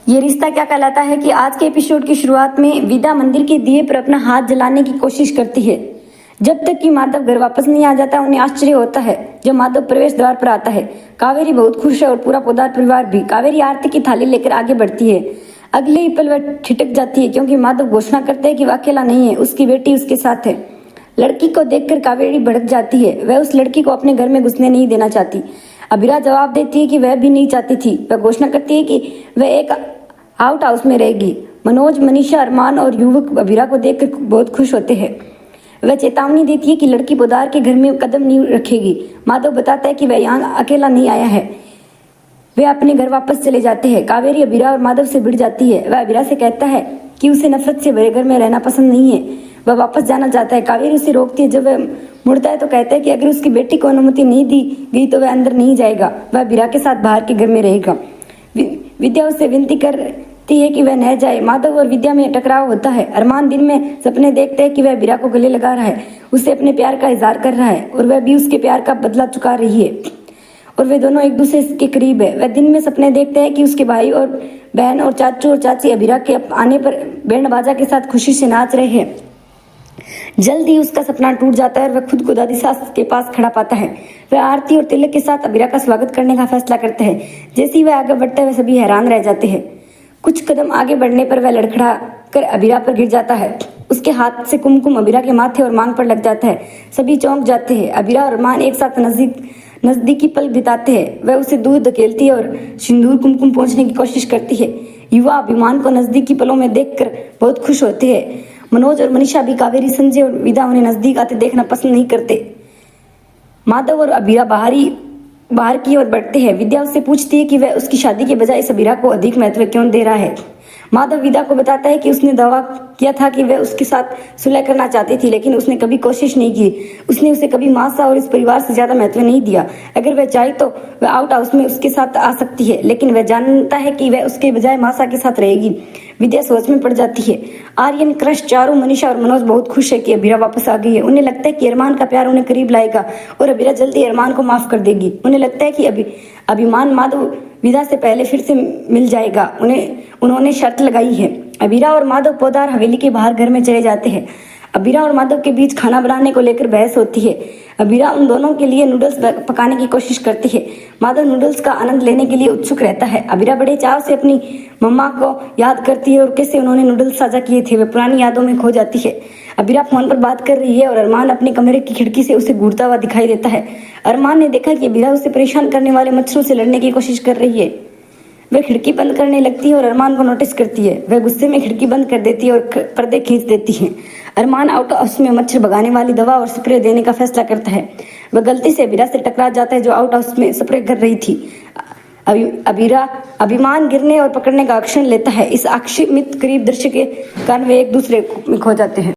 ये रिश्ता क्या कहलाता है कि आज के एपिसोड की शुरुआत में विदा मंदिर के दिए पर अपना हाथ जलाने की कोशिश करती है। जब तक कि माधव घर वापस नहीं आ जाता उन्हें आश्चर्य होता है। जब माधव प्रवेश द्वार पर आता है कावेरी बहुत खुश है और पूरा पोदार परिवार भी। कावेरी आरती की थाली लेकर आगे बढ़ती है। अगले ही पल वह ठिठक जाती है क्योंकि माधव घोषणा करते हैं कि वह अकेला नहीं है, उसकी बेटी उसके साथ है। लड़की को देखकर कावेरी भड़क जाती है। वह उस लड़की को अपने घर में घुसने नहीं देना चाहती। अबीरा जवाब देती है कि वह भी नहीं चाहती थी। वह घोषणा करती है कि वह एक आउट हाउस में रहेगी। मनोज, मनीषा, अरमान और युवक अबीरा को देखकर बहुत खुश होते हैं। वह चेतावनी देती है कि लड़की पोदार के घर में कदम नहीं रखेगी। माधव बताता है कि वह यहाँ अकेला नहीं आया है। वे अपने घर वापस चले जाते हैं। कावेरी अबीरा और माधव से भिड़ जाती है। वह अबीरा से कहता है कि उसे नफरत से भरे घर में रहना पसंद नहीं है। वह वापस जाना चाहता है। कावेरी उसे रोकती है। जब वह मुड़ता है तो कहता है कि अगर उसकी बेटी को अनुमति नहीं दी गई तो वह अंदर नहीं जाएगा। वह अबीरा के साथ बाहर के घर में रहेगा। विद्या उससे विनती करती है कि वह न जाए। माधव और विद्या में टकराव होता है। अरमान दिन में सपने देखते हैं कि वह अबीरा को गले लगा रहा है, उसे अपने प्यार का इजहार कर रहा है और वह भी उसके प्यार का बदला चुका रही है और वे दोनों एक दूसरे के करीब है। वह दिन में सपने देखते हैं कि उसके भाई और बहन और चाचू और चाची अबीरा के आने पर बैंड बाजा के साथ खुशी से नाच रहे हैं। जल्द ही उसका सपना टूट जाता है और वह खुद को दादी सास के पास खड़ा पाता है। वह आरती और तिलक के साथ अबीरा का स्वागत करने का फैसला करते हैं। जैसे ही वह आगे बढ़ता है वह सभी हैरान रह जाते हैं। कुछ कदम आगे बढ़ने पर वह लड़खड़ा कर अबीरा पर गिर जाता है। उसके हाथ से कुमकुम अबीरा के माथे और मांग पर लग जाता है। सभी चौंक जाते हैं। अबीरा और अरमान एक साथ नजदीकी पल बिताते हैं। वह उसे दूर धकेलती है और सिंदूर कुमकुम पहुंचने की कोशिश करती है। युवा अभिमान को नजदीकी पलों में देखकर बहुत खुश होते हैं। मनोज और मनीषा भी कावेरी, संजय और विदा उन्हें नजदीक आते देखना पसंद नहीं करते। माधव और अबीरा बाहर की ओर बढ़ते हैं। विद्या उससे पूछती है कि वह उसकी शादी के बजाय इस अबीरा को अधिक महत्व क्यों दे रहा है। माधव विदा को बताता है कि उसने दावा किया था कि वह उसके साथ सुलह करना चाहती थी, लेकिन उसने कभी कोशिश नहीं की। उसने उसे कभी माँ सा और इस परिवार से ज्यादा महत्व नहीं दिया। अगर वह चाहे तो वह आउट हाउस में उसके साथ आ सकती है, लेकिन वह जानता है कि वह उसके बजाय मासा के साथ रहेगी। विद्या सोच में पड़ जाती है। आर्यन, क्रश, चारू, मनीषा और मनोज बहुत खुश है कि अबीरा वापस आ गई है। उन्हें लगता है कि अरमान का प्यार उन्हें करीब लाएगा और अबीरा जल्दी अरमान को माफ कर देगी। उन्हें लगता है कि अभिमान माधव विदा से पहले फिर से मिल जाएगा। उन्होंने शर्त लगाई है। अबीरा और माधव पोदार हवेली के बाहर घर में चले जाते हैं। अबीरा और माधव के बीच खाना बनाने को लेकर बहस होती है। अबीरा उन दोनों के लिए नूडल्स पकाने की कोशिश करती है। माधव नूडल्स का आनंद लेने के लिए उत्सुक रहता है। अबीरा बड़े चाव से अपनी मम्मा को याद करती है और कैसे उन्होंने नूडल्स साझा किए थे। वह पुरानी यादों में खो जाती है। अबीरा फोन पर बात कर रही है और अरमान अपने कमरे की खिड़की से उसे घूरता हुआ दिखाई देता है। अरमान ने देखा कि अबीरा उसे परेशान करने वाले मच्छरों से लड़ने की कोशिश कर रही है। वह खिड़की बंद करने लगती है और अरमान को नोटिस करती है। वह गुस्से में खिड़की बंद कर देती है और पर्दे खींच देती है। अरमान आउट हाउस में मच्छर भगाने वाली दवा और स्प्रे देने का फैसला करता है। वह गलती से अबीरा से टकरा जाता है जो आउट हाउस में स्प्रे कर रही थी। अबीरा अभिमान गिरने और पकड़ने का एक्शन लेता है। इस आकस्मिक करीब दृश्य के कारण वे एक दूसरे में खो जाते हैं।